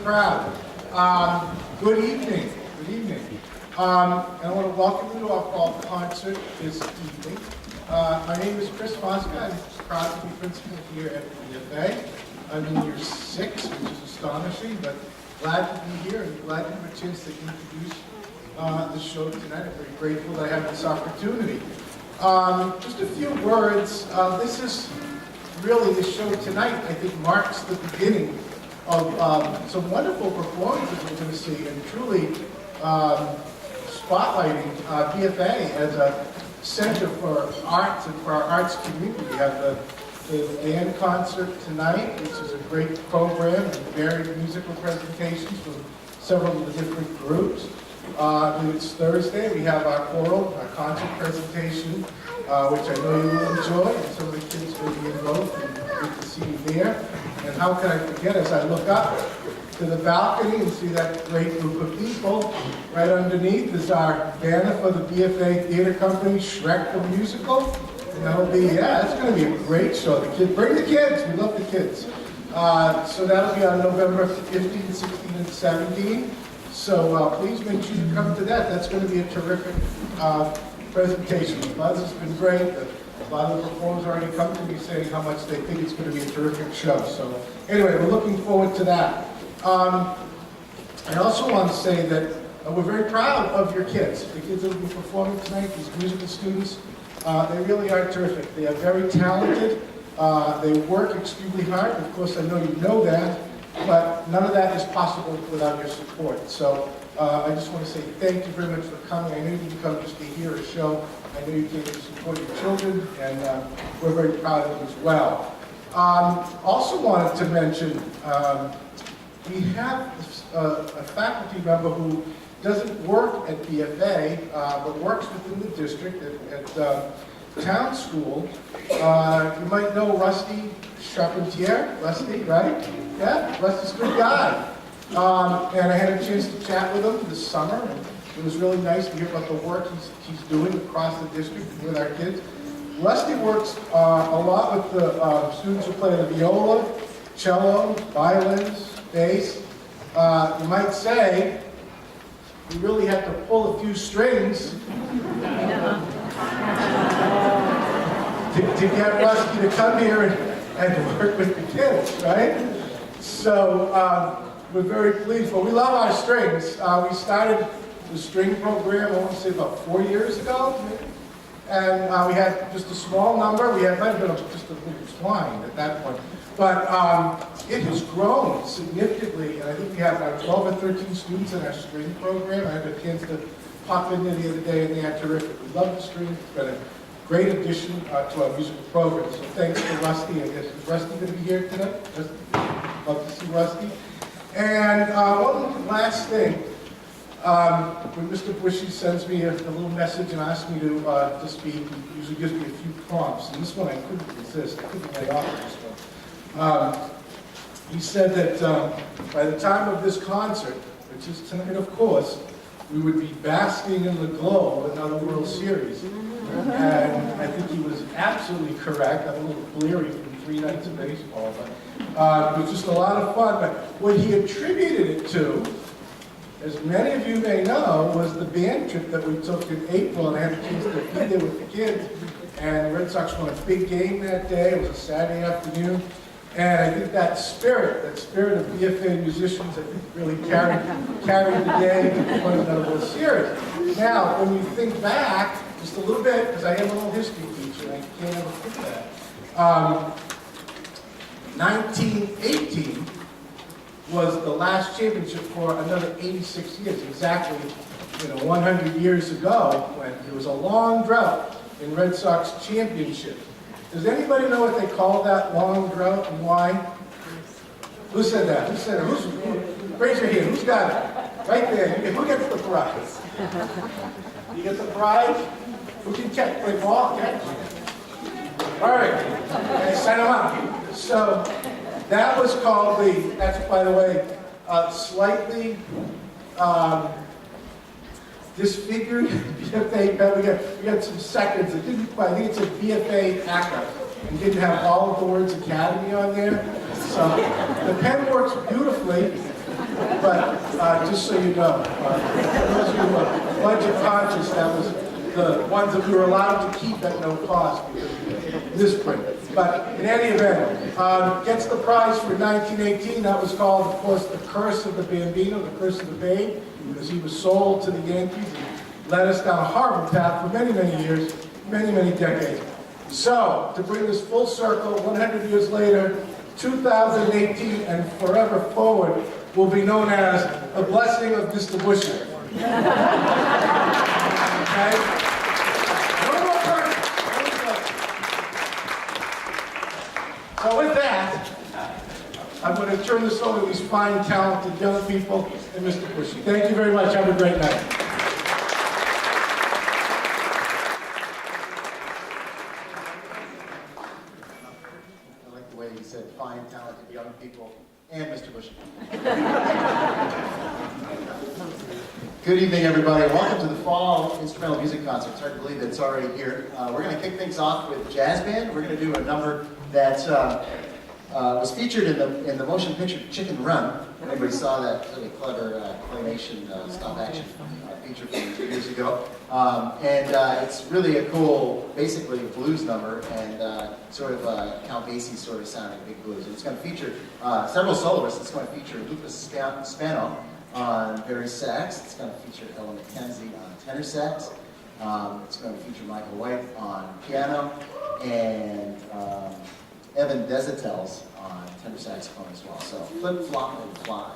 proud. Good evening. Good evening. And I want to welcome you to our fall concert this evening. My name is Chris Mosca. I'm proud to be principal here at BFA. I'm in year 6, which is astonishing, but glad to be here and glad to have a chance to introduce the show tonight. I'm very grateful that I have this opportunity. Just a few words. This is really the show tonight, I think, marks the beginning of some wonderful performances we're going to see and truly spotlighting BFA as a center for arts and for our arts community. We have the band concert tonight, which is a great program and varied musical presentations from several of the different groups. It's Thursday. We have our choral, our concert presentation, which I know you will enjoy, and some of the kids will be involved, and good to see you there. And how can I forget, as I look up to the balcony and see that great group of people, right underneath is our banner for the BFA Theater Company, Shrek the Musical. And that'll be, it's going to be a great show. The kids, bring the kids, we love the kids. So that'll be on November 15, 16, and 17. So please make sure you come to that. That's going to be a terrific presentation. The buzz has been great. A lot of the performers already come to me saying how much they think it's going to be a terrific show. So anyway, we're looking forward to that. I also want to say that we're very proud of your kids. The kids that will be performing tonight, these musical students, they really are terrific. They are very talented. They work extremely hard. Of course, I know you know that. But none of that is possible without your support. So I just want to say thank you very much for coming. I know you didn't come just to hear a show. I know you came to support your children, and we're very proud of you as well. Also wanted to mention, we have a faculty member who doesn't work at BFA, but works within the district at Town School. You might know Rusty Charpentier. Rusty, right? Yeah, Rusty's a good guy. And I had a chance to chat with him this summer, and it was really nice to hear about the work he's doing across the district with our kids. Rusty works a lot with the students who play the viola, cello, violins, bass. You might say, you really have to pull a few strings to get Rusty to come here and work with the kids, right? So we're very pleased. Well, we love our strings. We started the string program, I want to say about 4 years ago, maybe. And we had just a small number. We had might have been just a little twine at that point. But it has grown significantly. And I think we have about 12 or 13 students in our string program. I had a chance to pop in there the other day, and they are terrific. We love the strings. It's been a great addition to our musical program. So thanks to Rusty. I guess, is Rusty going to be here tonight? Love to see Rusty. And one last thing. When Mr. Bushy sends me a little message and asks me to speak, he usually gives me a few prompts. And this one I couldn't resist. I couldn't lay off of this one. He said that by the time of this concert, which is tonight, of course, we would be basking in the glow of another World Series. And I think he was absolutely correct. I'm a little bleary from 3 nights of baseball, but it was just a lot of fun. But what he attributed it to, as many of you may know, was the band trip that we took in April, and I had a chance to be there with the kids. And the Red Sox won a big game that day. It was a Saturday afternoon. And I think that spirit of BFA musicians, I think really carried the day to win another World Series. Now, when you think back just a little bit, because I am a little history teacher, and I can't ever forget that. 1918 was the last championship for another 86 years, exactly 100 years ago, when there was a long drought in Red Sox championship. Does anybody know what they call that long drought and why? Who said that? Who said it? Raise your hand. Who's got it? Right there. Who gets the prize? You get the prize? Who can catch? Play ball? Catch? All right. Okay, sign them up. So that was called that's, by the way, slightly disfigured BFA. We got some seconds. It didn't quite. I think it's a BFA ACA, and didn't have all of the words Academy on there. So the pen works beautifully. But just so you know, those of you who are budget conscious, that was the ones that we were allowed to keep at no cost because of this print. But in any event, gets the prize for 1918. That was called, of course, The Curse of the Bambino, The Curse of the Babe, because he was sold to the Yankees and led us down a horrible path for many, many years, many, many decades. So, to bring this full circle, 100 years later, 2018 and forever forward will be known as the blessing of Mr. Bushy. Okay? One more person. So with that, I'm going to turn this over to these fine, talented young people and Mr. Bushy. Thank you very much. Have a great night. He said, fine, talented young people, and Mr. Bushy. Good evening, everybody. Welcome to the Fall Instrumental Music Concert. It's hard to believe that it's already here. We're going to kick things off with Jazz Band. We're going to do a number that was featured in the motion picture Chicken Run. Everybody saw that really clever claymation stop-action feature from 2 years ago. It's really a cool, basically a blues number, and sort of Count Basie sort of sounding big blues. And it's going to feature several soloists. It's going to feature Lucas Spano on bass sax. It's going to feature Ella McKenzie on tenor sax. It's going to feature Michael White on piano, and Evan Desitels on tenor saxophone as well. So flip, flop, and fly.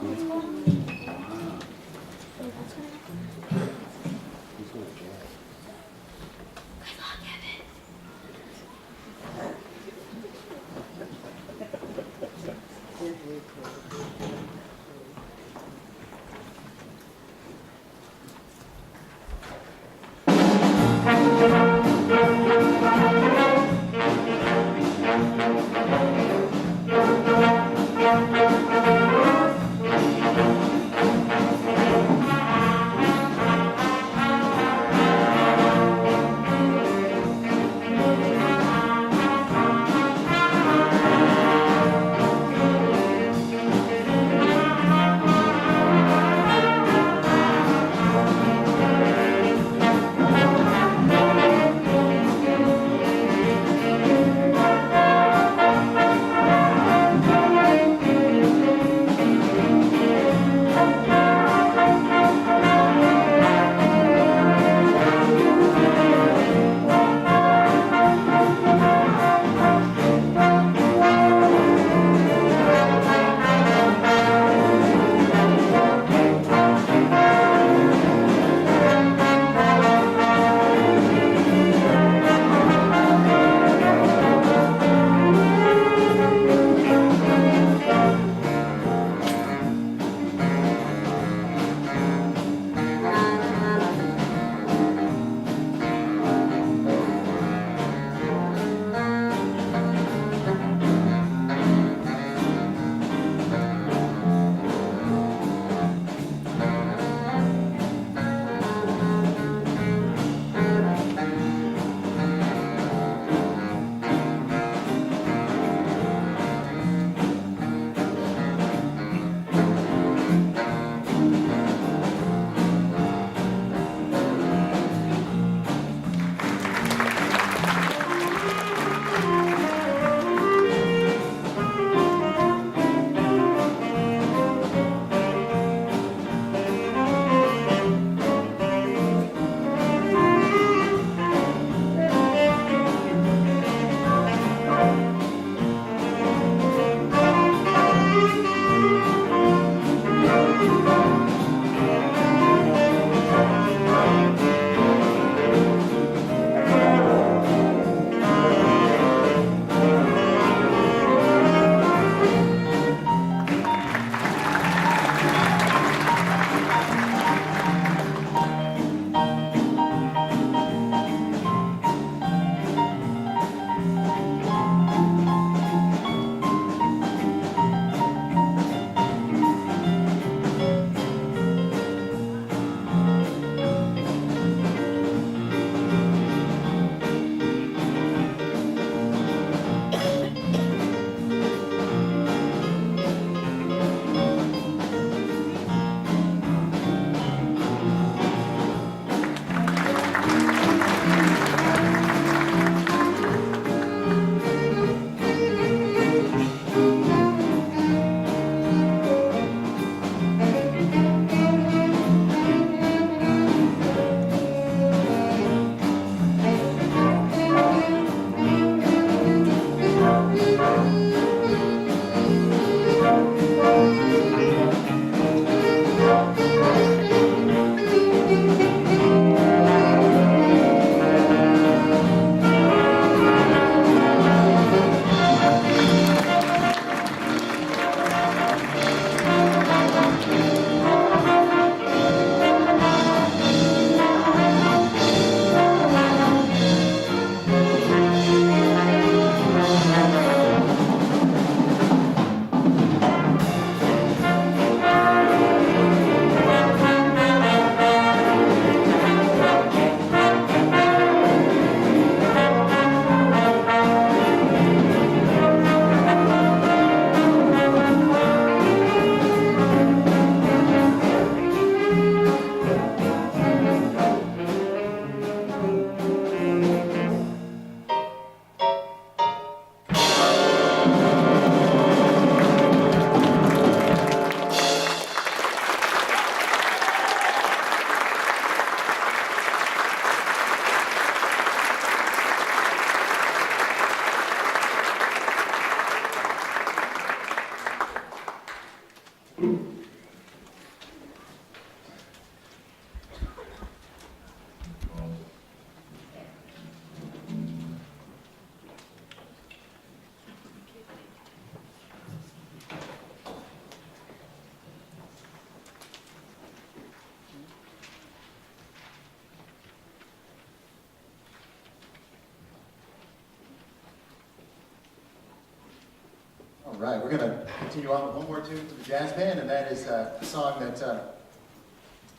right, we're going to continue on with one more tune for the jazz band, and that is a song that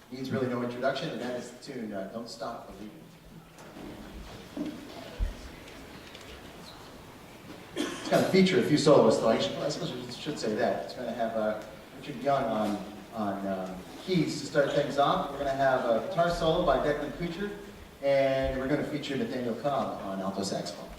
needs really no introduction, and that is the tune Don't Stop Believing. It's going to feature a few soloists, though. I suppose I should say that. It's going to have Richard Young on keys to start things off. We're going to have a guitar solo by Declan Kuchar, and we're going to feature Nathaniel Cobb on alto saxophone.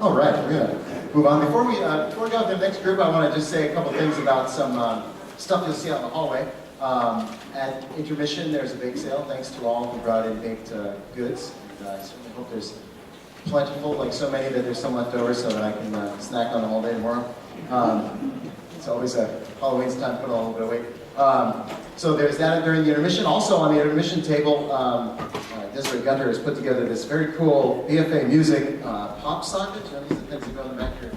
All right, we're going to move on. Before we go to the next group, I want to just say a couple things about some stuff you'll see out in the hallway. At intermission, there's a bake sale. Thanks to all who brought in baked goods. And, I certainly hope there's plentiful, like so many, that there's some left over so that I can snack on them all day tomorrow. It's always a Halloween's time to put on a little bit of weight. So there's that during the intermission. Also on the intermission table, Desiree Gunter has put together this very cool BFA music pop socket. You know, these are the things that go in the back of your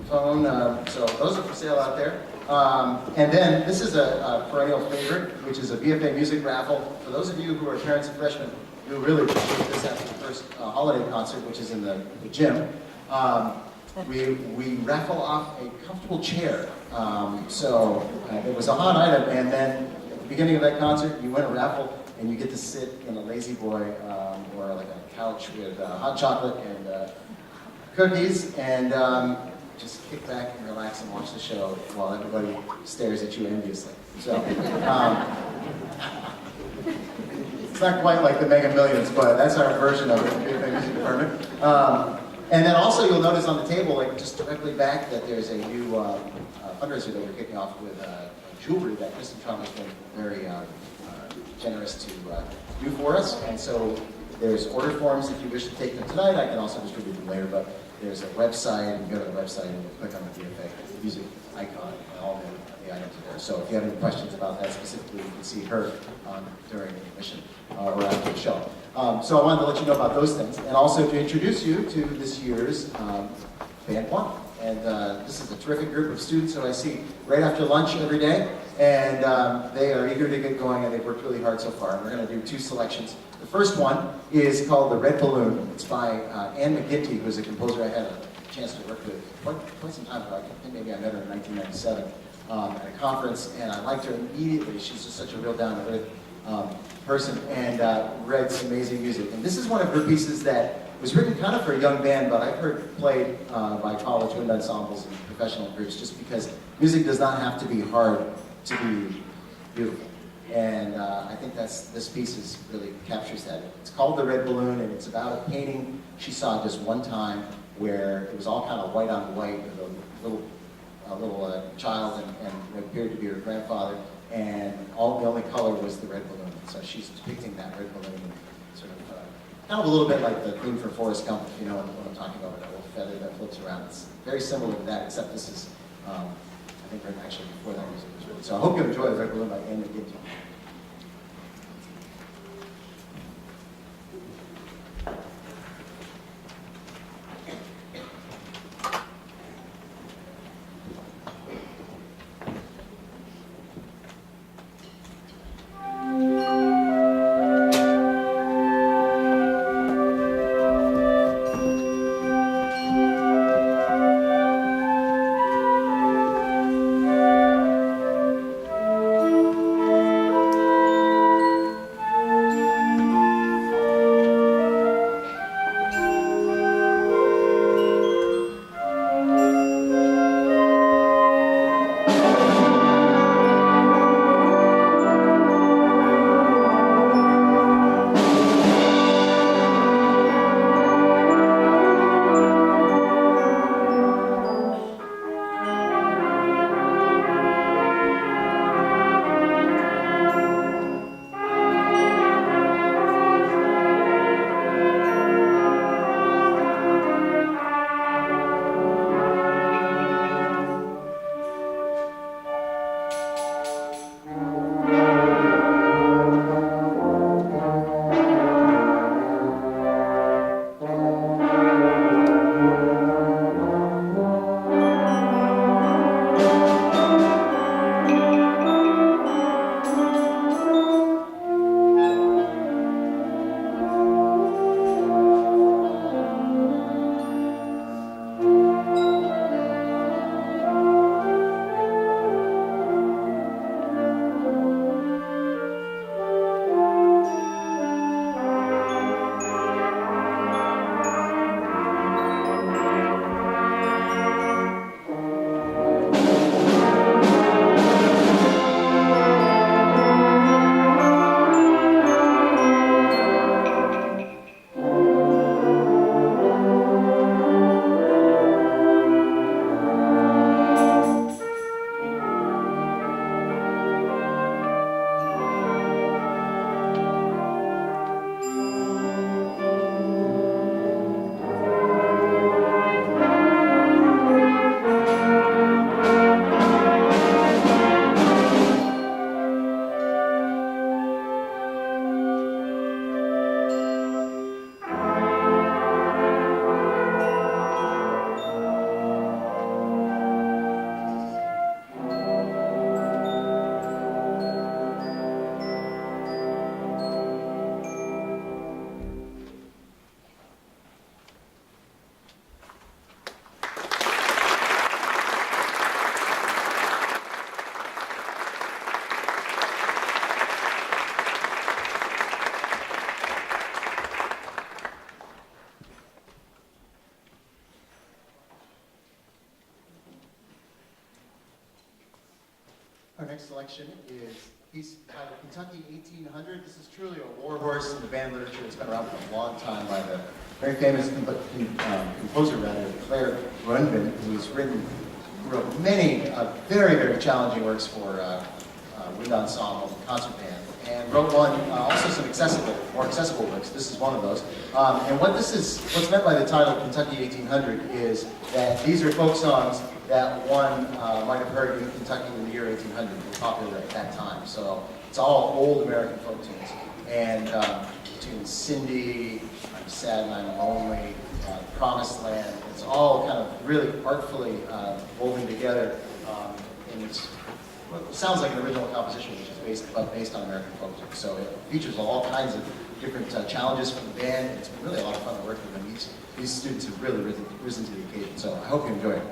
phone. So those are for sale out there. And then this is a perennial favorite, which is a BFA music raffle. For those of you who are parents and freshmen, you'll really appreciate this after the first holiday concert, which is in the gym. we raffle off a comfortable chair. So it was a hot item, and then at the beginning of that concert, you win a raffle, and you get to sit in a lazy boy or like a couch with hot chocolate and cookies, and just kick back and relax and watch the show while everybody stares at you enviously. So it's not quite like the Mega Millions, but that's our version of it in the BFA Music Department. And then also you'll notice on the table, like just directly back, that there's a new fundraiser that we're kicking off with jewelry that Kristen Trump has been very generous to do for us. And so there's order forms if you wish to take them tonight. I can also distribute them later, but there's a website, and you go to the website and you click on the BFA music icon, and all the items are there. So if you have any questions about that specifically, you can see her during the admission or after the show. So I wanted to let you know about those things, and also to introduce you to this year's Band 1. And this is a terrific group of students who I see right after lunch every day, and they are eager to get going, and they've worked really hard so far. And we're going to do 2 selections. The first one is called The Red Balloon. It's by Anne McGinty, who's a composer I had a chance to work with quite some time ago. I think maybe I met her in 1997 at a conference, and I liked her immediately. She's just such a real down-to-earth person, and read some amazing music. And this is one of her pieces that was written kind of for a young band, but I've heard played by college wind ensembles and professional groups, just because music does not have to be hard to be beautiful. And I think this piece really captures that. It's called The Red Balloon, and it's about a painting she saw just one time where it was all kind of white on white with a little child and what appeared to be her grandfather, and the only color was the red balloon. So she's depicting that red balloon, and sort of kind of a little bit like the theme for Forrest Gump, if you know what I'm talking about, with that little feather that floats around. It's very similar to that, except this is, I think, written actually before that music was written. So I hope you enjoy The Red Balloon by Anne McGinty. next selection is a piece titled Kentucky 1800. This is truly a war horse in the band literature. It's been around for a long time by the very famous composer, Claire Grunban, who's wrote many very, very challenging works for wind ensemble and concert band, and wrote one, also some more accessible works. This is one of those. And what's meant by the title Kentucky 1800 is that these are folk songs that one might have heard in Kentucky in the year 1800, were popular at that time. So it's all old American folk tunes. And tunes Cindy, I'm Sad and I'm Lonely, Promised Land. It's all kind of really artfully woven together. And it's what sounds like an original composition, which is based on American folk tunes. So it features all kinds of different challenges from the band. It's been really a lot of fun to work with them. These students have really risen to the occasion. So I hope you enjoy it.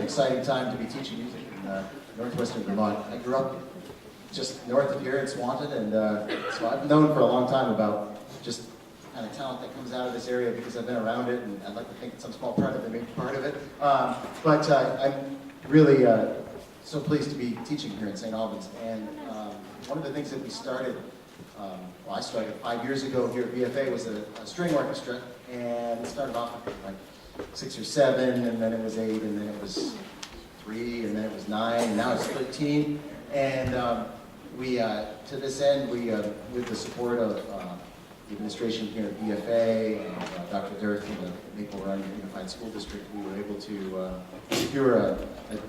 exciting time to be teaching music in northwestern Vermont. I grew up just north of here in Swanton, and so I've known for a long time about just kind of talent that comes out of this area because I've been around it, and I'd like to think that some small part of it may be part of it. But I'm really so pleased to be teaching here in St. Albans. And one of the things that we started, well, I started 5 years ago here at BFA, was a string orchestra, and it started off with like 6 or 7, and then it was 8, and then it was 3, and then it was 9, and now it's 13. And we, to this end, we, with the support of the administration here at BFA and Dr. Dirth in the Maple Run Unified School District, we were able to secure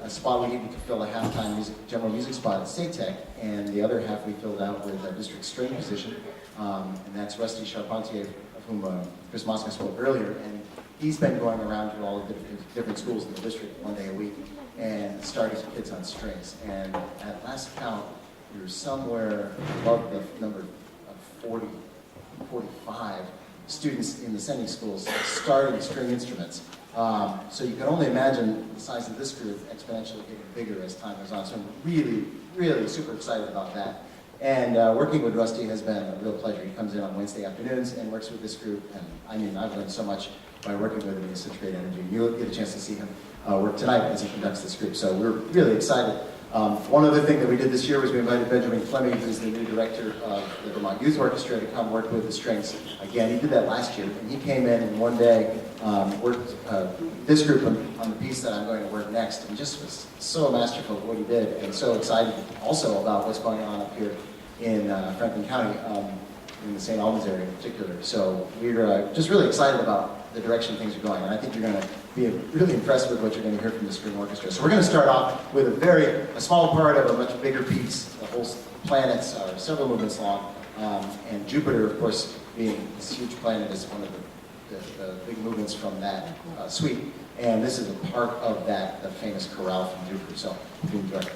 a spot we needed to fill, a halftime general music spot at State Tech, and the other half we filled out with a district string position, and that's Rusty Charpentier, of whom Chris Mosca spoke earlier, and he's been going around to all of the different schools in the district 1 day a week and starting kids on strings. And at last count, we were somewhere above the number of 40, 45 students in the sending schools starting string instruments. So you can only imagine the size of this group exponentially getting bigger as time goes on. So I'm really, really super excited about that. And working with Rusty has been a real pleasure. He comes in on Wednesday afternoons and works with this group. And I mean, I've learned so much by working with him. He has such great energy. You'll get a chance to see him work tonight as he conducts this group. So we're really excited. One other thing that we did this year was we invited Benjamin Fleming, who's the new director of the Vermont Youth Orchestra, to come work with the strings. Again, he did that last year, and he came in 1 day, worked this group on the piece that I'm going to work next, and just was so masterful at what he did, and so excited also about what's going on up here in Franklin County, in the St. Albans area in particular. So we're just really excited about the direction things are going, and I think you're going to be really impressed with what you're going to hear from the string orchestra. So we're going to start off with a small part of a much bigger piece. The whole planets are several movements long, and Jupiter, of course, being this huge planet, is one of the big movements from that suite. And this is a part of that, the famous chorale from Jupiter. So you can enjoy it.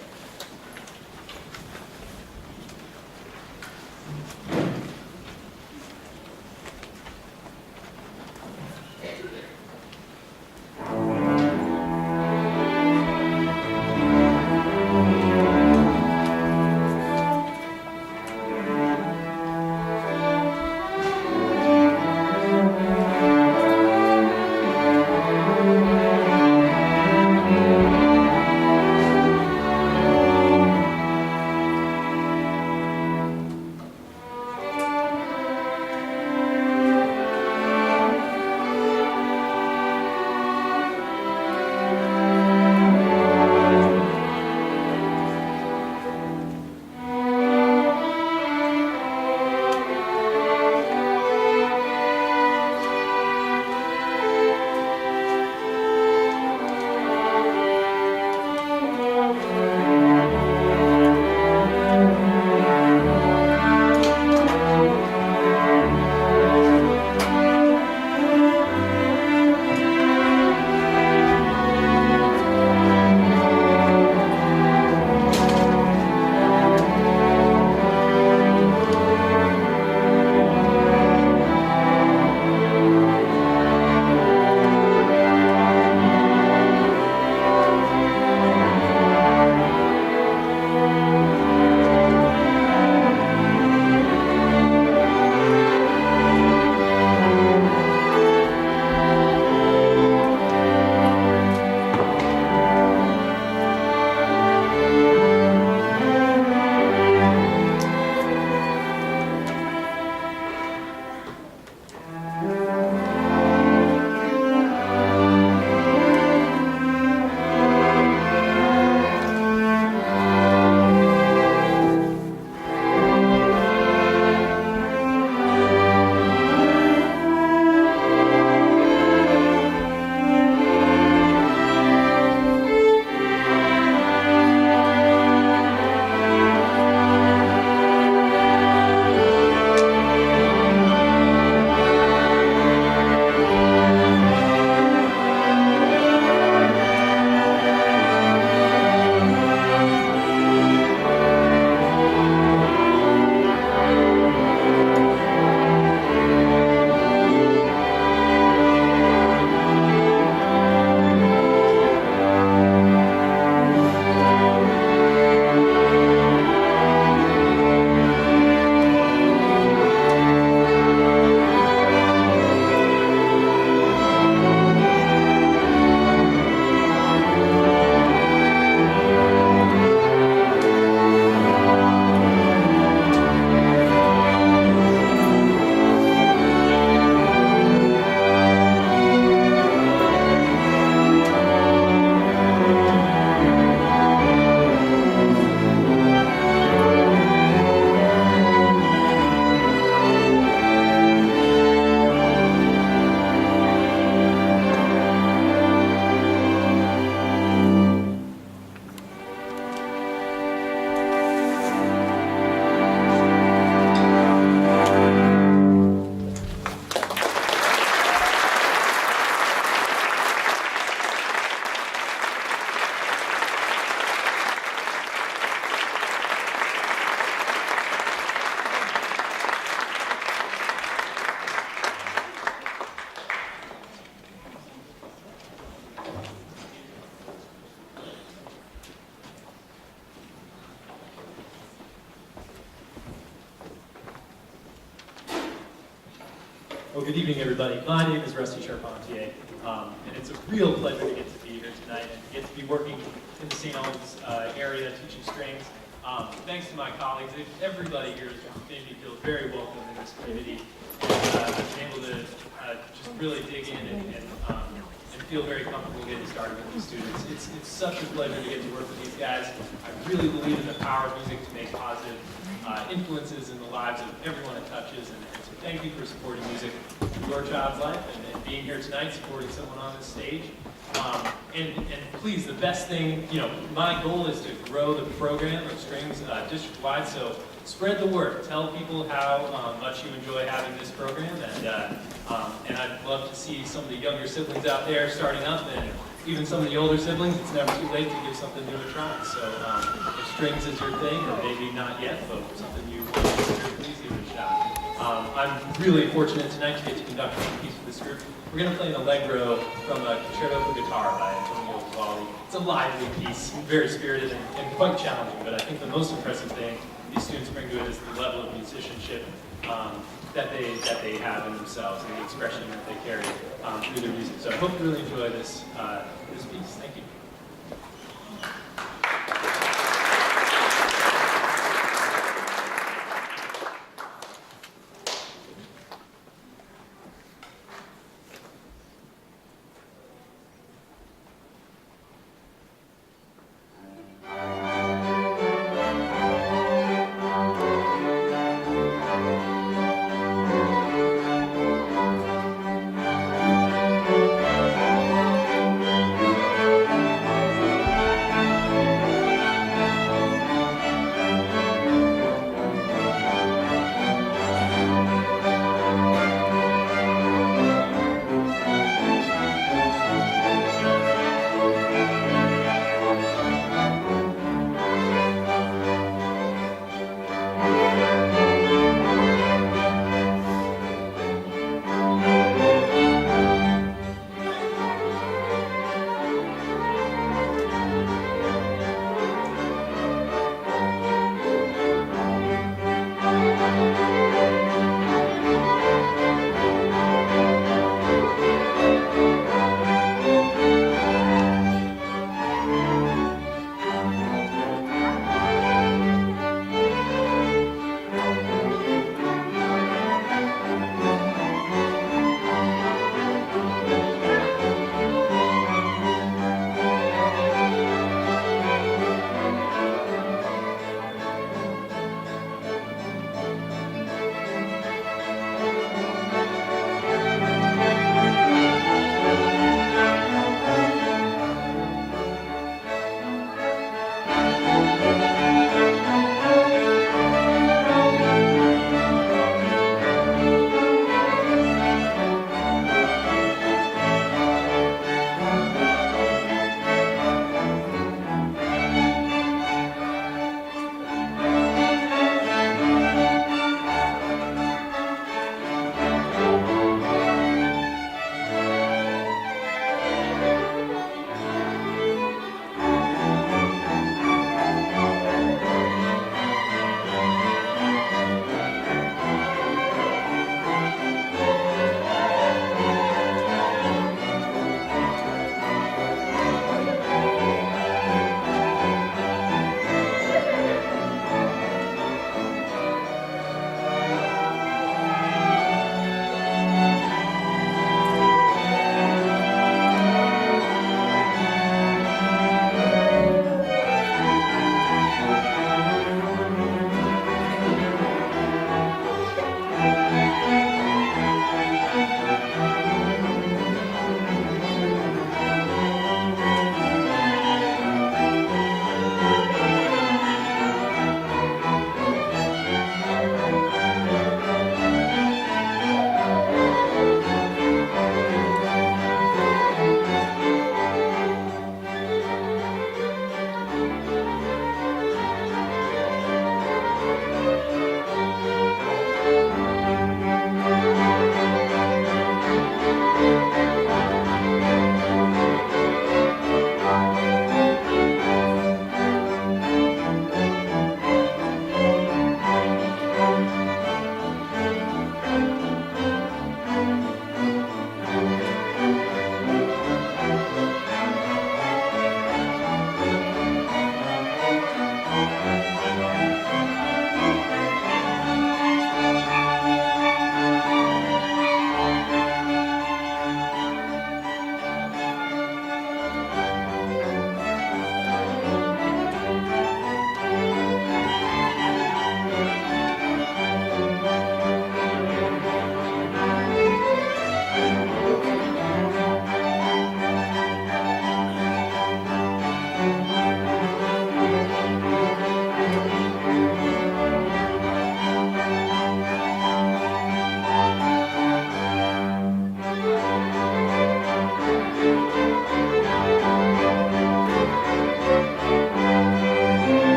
Well, good evening, everybody. My name is Rusty Charpentier, and it's a real pleasure to get to be here tonight and get to be working in the St. Albans area teaching strings. Thanks to my colleagues, everybody here made me feel very welcome in this community. I've been able to just really dig in and feel very comfortable getting started with these students. It's such a pleasure to get to work with these guys. I really believe in the power of music to make positive influences in the lives of everyone it touches, and so thank you for supporting music in your child's life and being here tonight, supporting someone on this stage. And please, the best thing, my goal is to grow the program of strings district-wide, so spread the word. Tell people how much you enjoy having this program, and I'd love to see some of the younger siblings out there starting up, and even some of the older siblings. It's never too late to give something new a try. So if strings is your thing, or maybe not yet, but something you want to consider, please give it a shot. I'm really fortunate tonight to get to conduct a piece for this group. We're going to play an allegro from a concerto for guitar by Antonio Vivaldi. It's a lively piece, very spirited and quite challenging, but I think the most impressive thing these students bring to it is the level of musicianship that they have in themselves and the expression that they carry through their music. So I hope you really enjoy this piece. Thank you.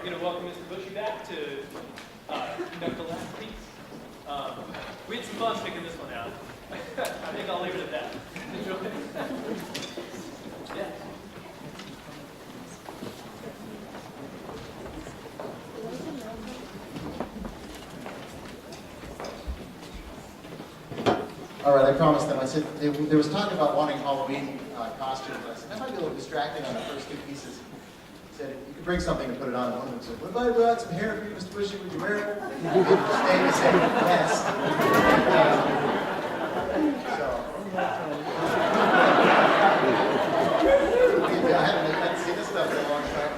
going to welcome Mr. Bushy back to conduct the last piece. We had some fun picking this one out. I think I'll leave it at that. Enjoy. Yeah. All right, I promised them. I said, there was talk about wanting Halloween costumes. I said, that might be a little distracting on the first two pieces. I said, you could bring something to put it on. One of them said, what if I brought some hair for you, Mr. Bushy, would you wear it? And the statement said, yes. I haven't seen this stuff in a long time.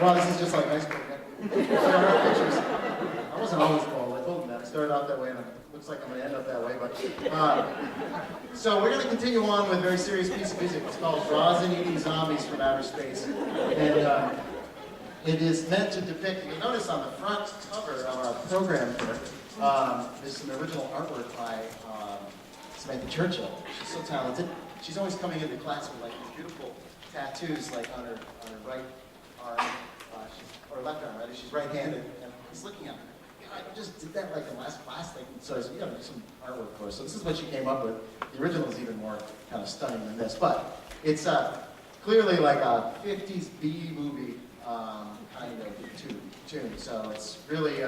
Wow, this is just like high school again. Pictures. I wasn't always bald. I told them that. I started out that way, and it looks like I'm going to end up that way. But so we're going to continue on with a very serious piece of music. It's called Rosin Eating Zombies from Outer Space. And it is meant to depict, you'll notice on the front cover of our program here, there's some original artwork by Samantha Churchill. She's so talented. She's always coming into class with like these beautiful tattoos like on her right arm, or left arm, rather. She's right-handed, and he's looking at her. God, you just did that like in last class. Like, so you got to do some artwork for us. So this is what she came up with. The original is even more kind of stunning than this, but it's clearly like a 50s B movie kind of tune. So it's really,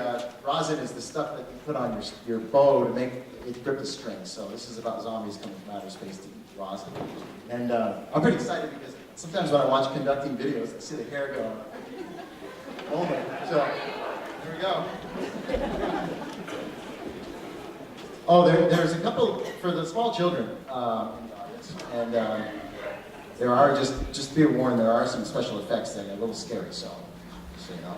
rosin is the stuff that you put on your bow to make it grip the strings. So this is about zombies coming from outer space to eat rosin. And I'm pretty excited because sometimes when I watch conducting videos, I see the hair go, oh my, so here we go. Oh, there's a couple, for the small children in the audience, and there are, just be warned, there are some special effects that are a little scary, so you know.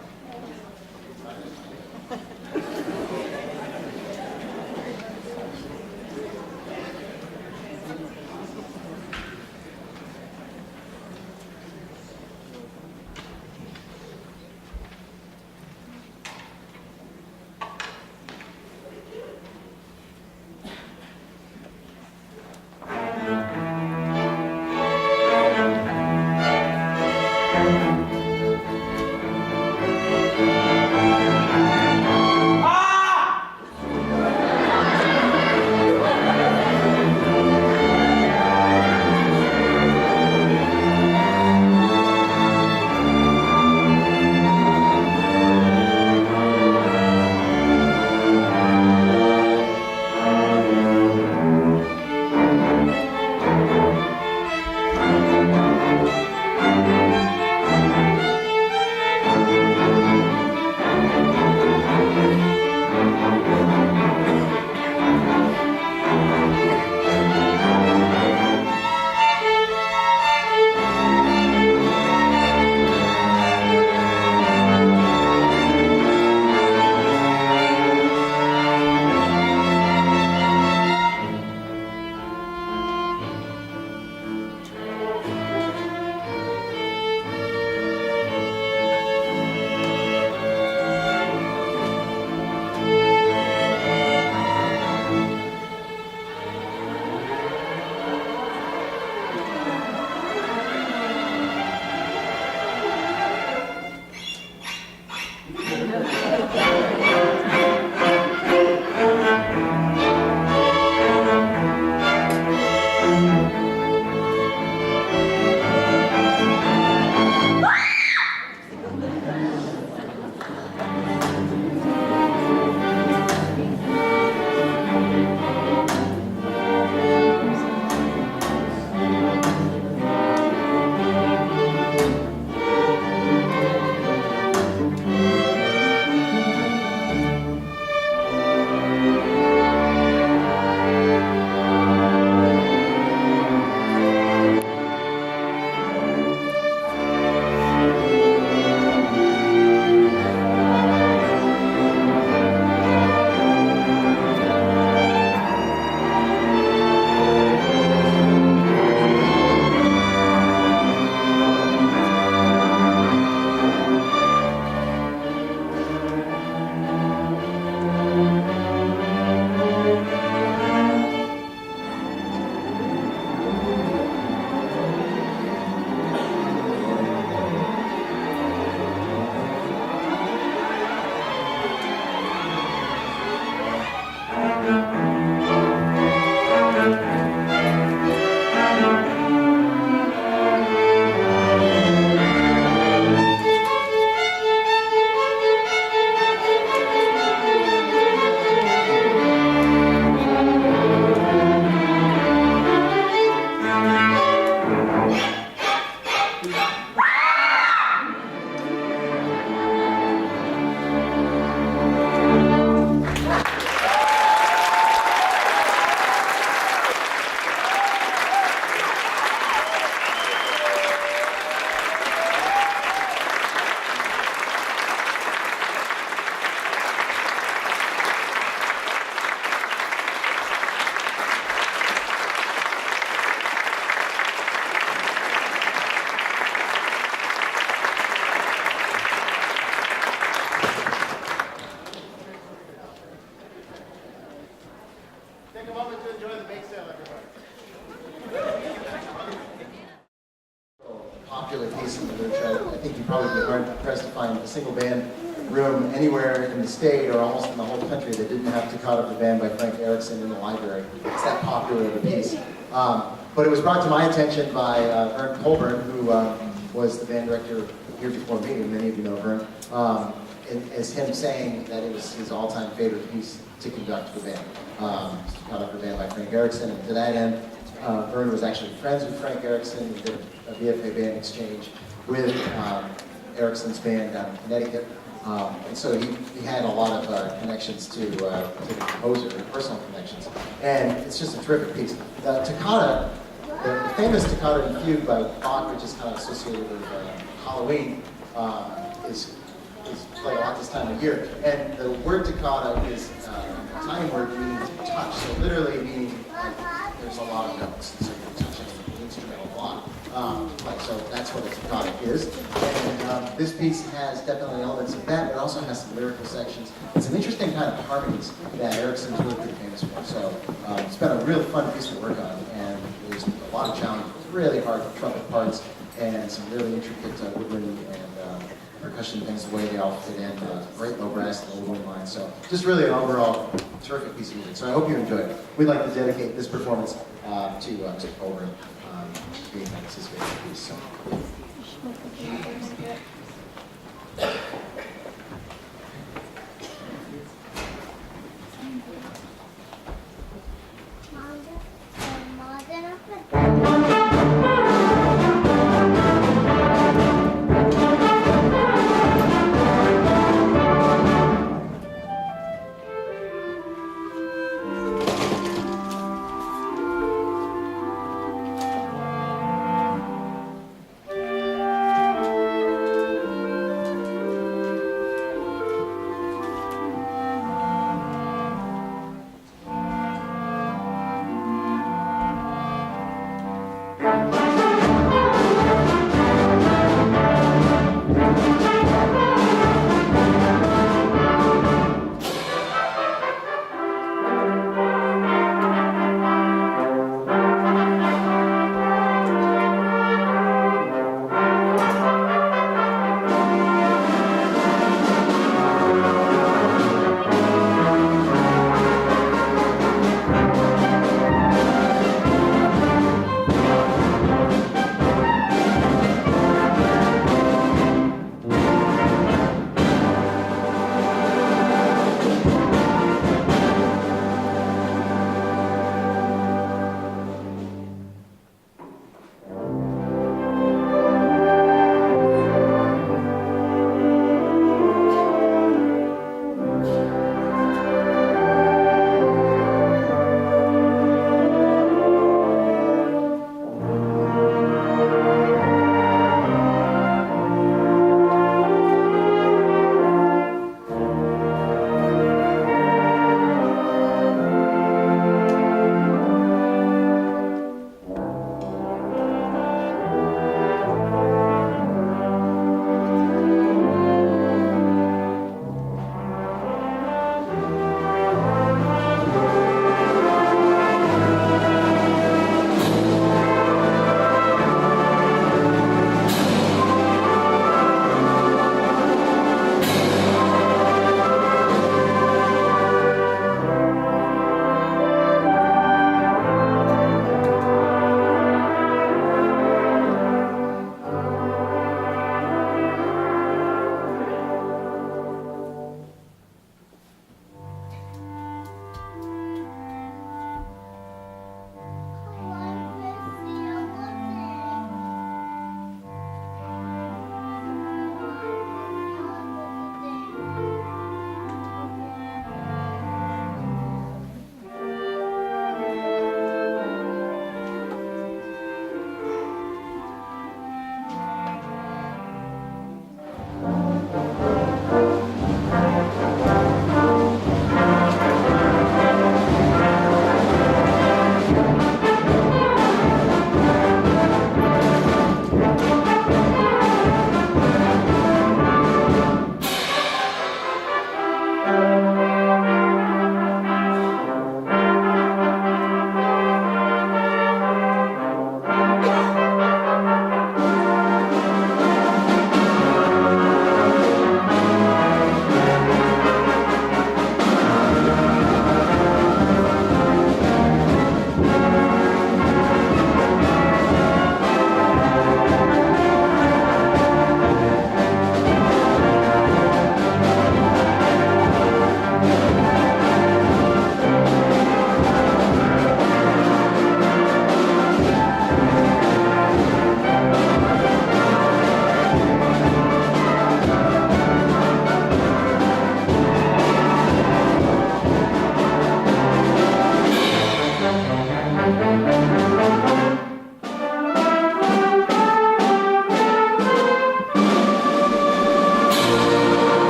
Take a moment to enjoy the bake sale, everybody. Popular piece in the literature. I think you'd probably be hard pressed to find a single band room anywhere in the state or almost in the whole country that didn't have Toccata of the Band by Frank Erickson in the library. It's that popular of a piece. But it was brought to my attention by Vern Colburn, who was the band director here before me, and many of you know Vern, as him saying that it was his all-time favorite piece to conduct for the band. Toccata of the Band by Frank Erickson, and to that end, Vern was actually friends with Frank Erickson and did a BFA band exchange with Erickson's band down in Connecticut. And so he had a lot of connections to the composer, personal connections. And it's just a terrific piece. The toccata, the famous toccata and fugue by Bach, which is kind of associated with Halloween, is played a lot this time of year. And the word toccata is an Italian word meaning to touch. So literally meaning there's a lot of notes. So you're touching the instrument a lot. So that's what a toccata is. And this piece has definitely elements of that, but it also has some lyrical sections. It's an interesting kind of harmonies that Erickson's really pretty famous for. So it's been a real fun piece to work on, and there's a lot of challenges, really hard trumpet parts, and some really intricate woodwind and percussion things, the way they all fit in, great low brass and low wind lines. So just really an overall terrific piece of music. So I hope you enjoy it. We'd like to dedicate this performance to Mr. Colburn, being that it's his favorite piece. So.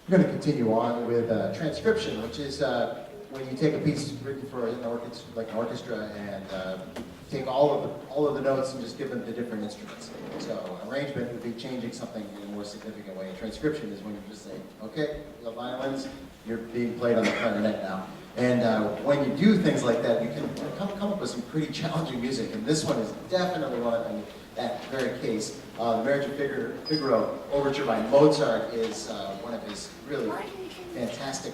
We're going to continue on with transcription, which is when you take a piece written for an orchestra, like an orchestra, and take all of the notes and just give them to different instruments. So arrangement would be changing something in a more significant way. Transcription is when you just say, okay, the violins, you're being played on the clarinet now. And when you do things like that, you can come up with some pretty challenging music. And this one is definitely one of that very case. The Marriage of Figaro Overture by Mozart is one of his really fantastic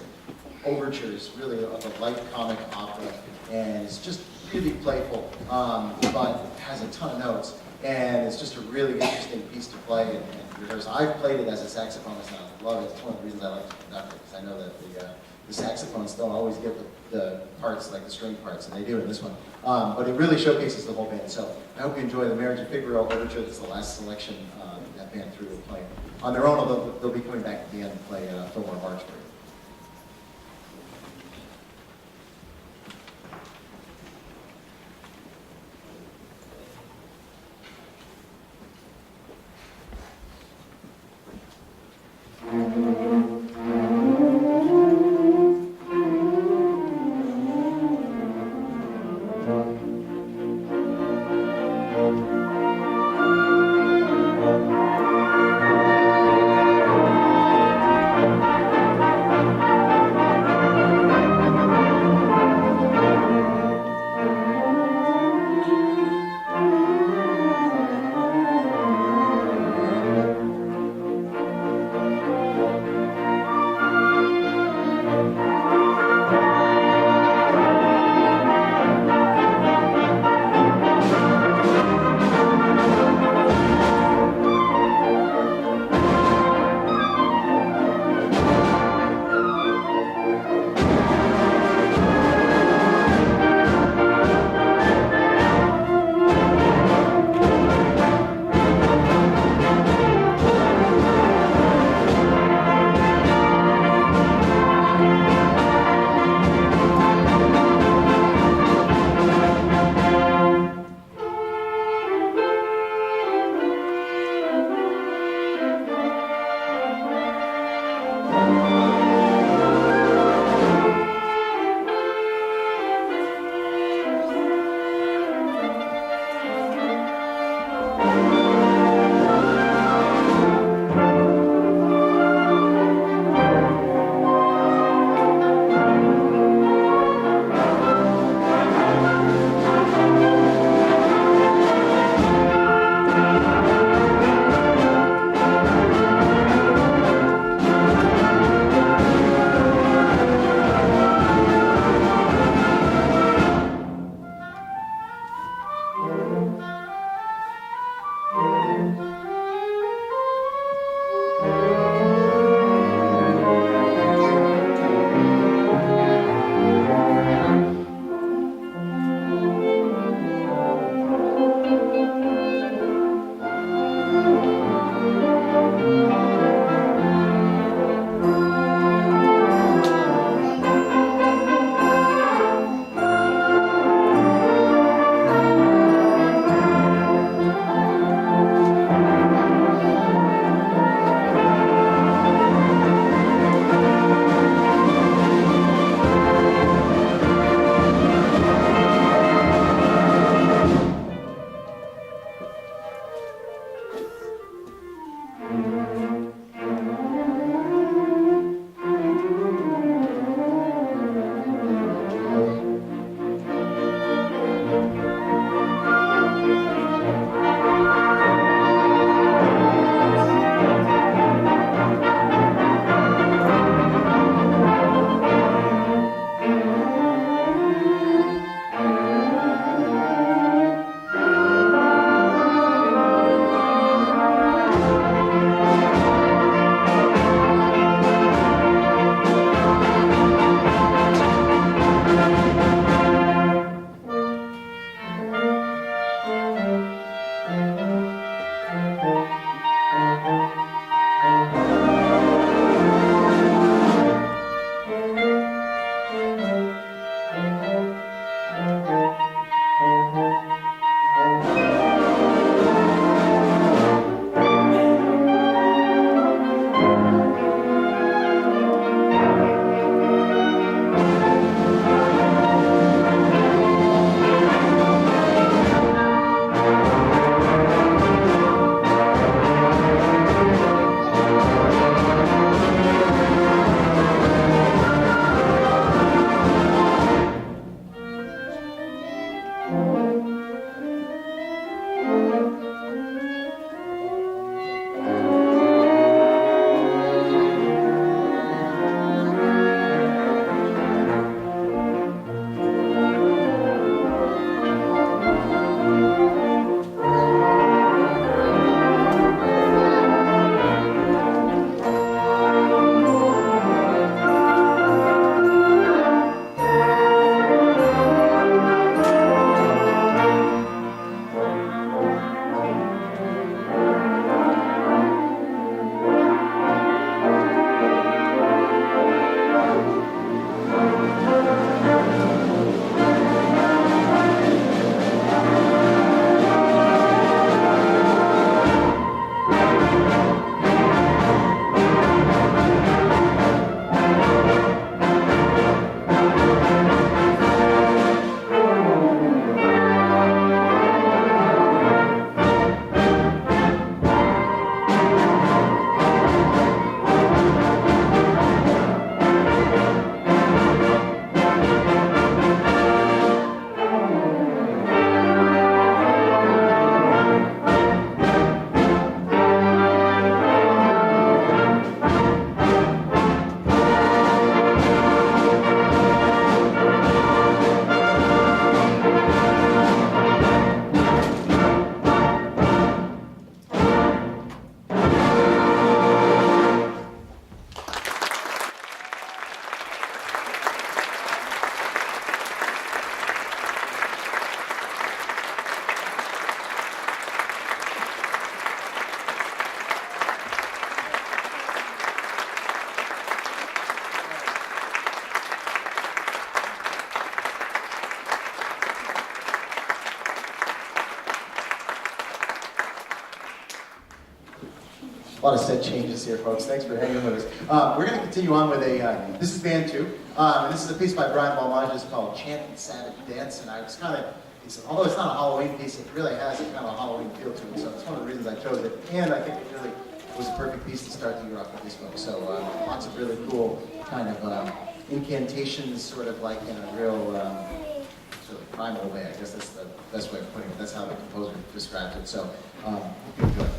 overtures, really of a light comic opera, and it's just really playful, but has a ton of notes, and it's just a really interesting piece to play and rehearse. I've played it as a saxophonist, and I love it. It's one of the reasons I like to conduct it, because I know that the saxophones don't always get the parts, like the string parts, and they do in this one. But it really showcases the whole band. So I hope you enjoy the Marriage of Figaro Overture. This is the last selection that band through will play on their own, although they'll be coming back at the end to play Fillmore March for you. A lot of set changes here, folks. Thanks for hanging with us. We're going to continue on with this is band 2. And this is a piece by Brian Balmages called Chant and Savage Dance. And I was although it's not a Halloween piece, it really has a kind of a Halloween feel to it. So it's one of the reasons I chose it. And I think it really was a perfect piece to start the year off with this book. So lots of really cool kind of incantations, sort of like in a real sort of primal way. I guess that's the best way of putting it. That's how the composer described it. So hope you enjoy it.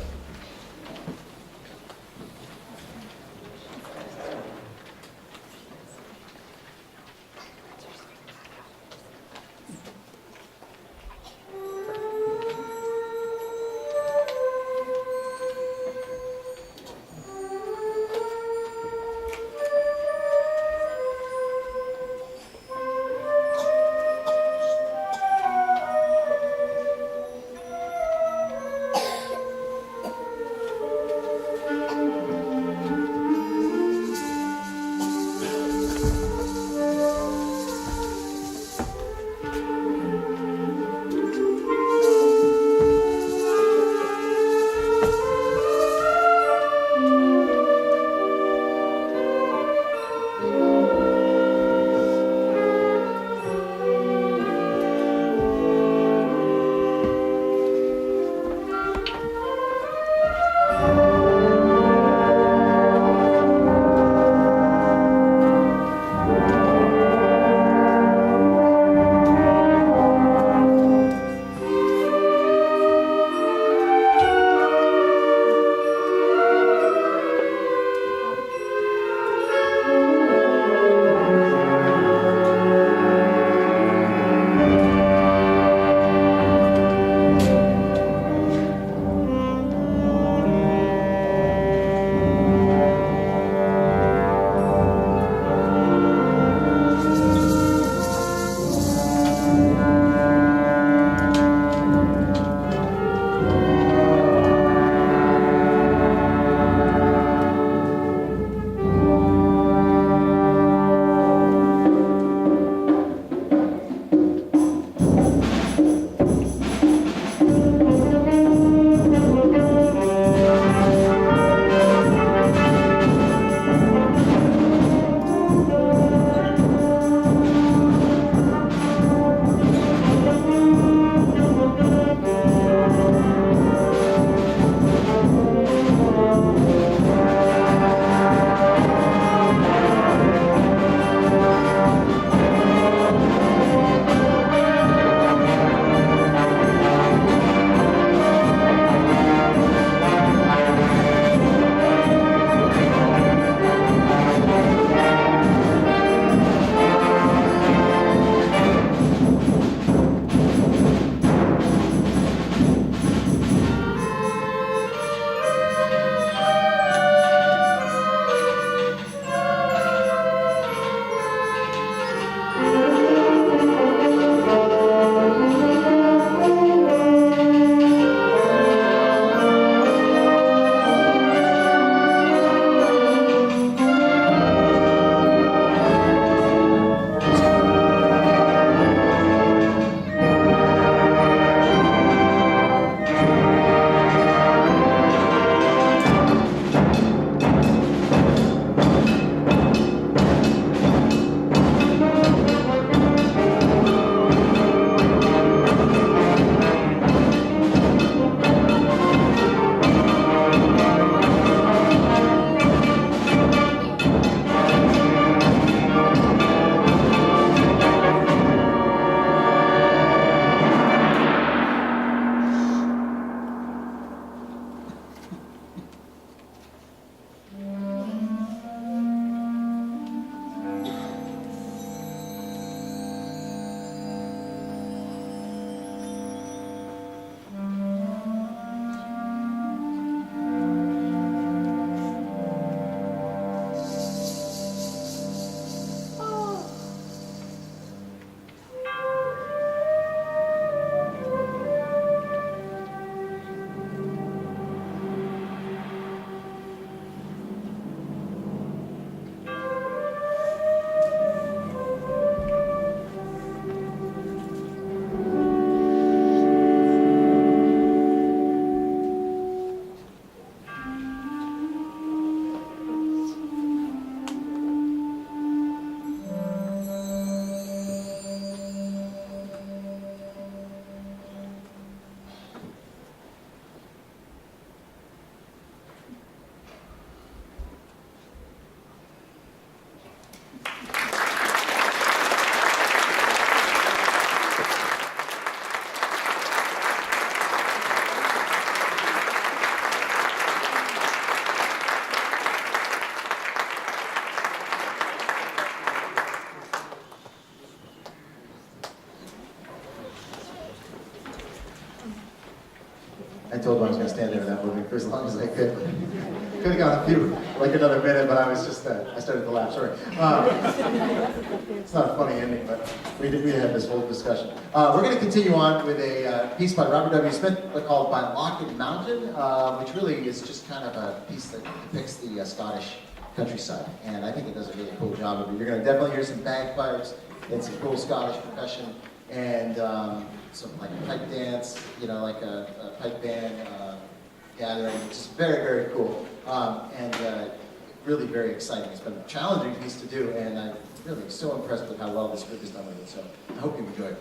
I told him I was going to stand there without moving for as long as I could. Could have gone a few, like another minute, but I was just, I started to laugh, sorry. It's not a funny ending, but we had this whole discussion. We're going to continue on with a piece by Robert W. Smith called By Lockwood Mountain, which really is just kind of a piece that depicts the Scottish countryside. And I think it does a really cool job of it. You're going to definitely hear some bagpipes and some cool Scottish percussion and some like pipe dance, you know, like a pipe band gathering. It's just very, very cool. And really very exciting. It's been a challenging piece to do, and I'm really so impressed with how well this group has done with it. So I hope you enjoy it.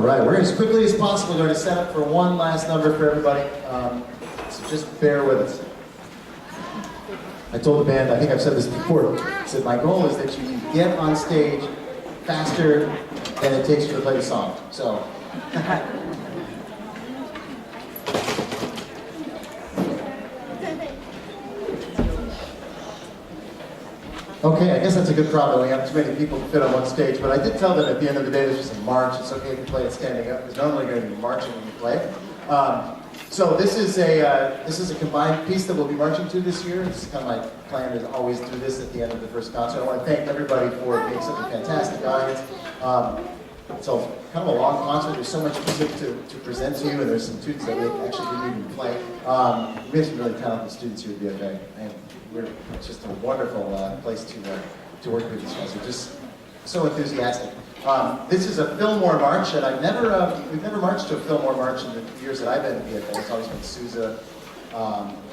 right, we're as quickly as possible going to set up for one last number for everybody. So just bear with us. I told the band, I think I've said this before, I said my goal is that you get on stage faster than it takes you to play the song. So. Okay, I guess that's a good problem. We have too many people to fit on one stage, but I did tell them at the end of the day this was a march. It's okay if you play it standing up. It's normally going to be marching when you play. So this is a combined piece that we'll be marching to this year. It's kind of my plan to always do this at the end of the first concert. I want to thank everybody for being such a fantastic audience. So kind of a long concert. There's so much music to present to you, and there's some tunes that we actually didn't even play. We have some really talented students here at BFA, and it's just a wonderful place to work with these guys. They're just so enthusiastic. This is a Fillmore March, and we've never marched to a Fillmore March in the years that I've been at BFA. It's always been Sousa,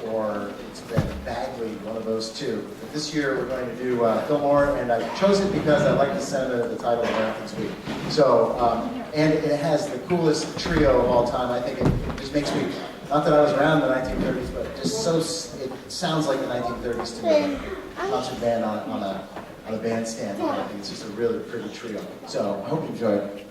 or it's been Bagley, one of those two. But this year we're going to do Fillmore, and I chose it because I like the sentiment of the title of Americans Week. So, and it has the coolest trio of all time. I think it just makes me, not that I was around in the 1930s, but just so, it sounds like the 1930s to me. A concert band on a bandstand. I think it's just a really pretty trio. So I hope you enjoy it.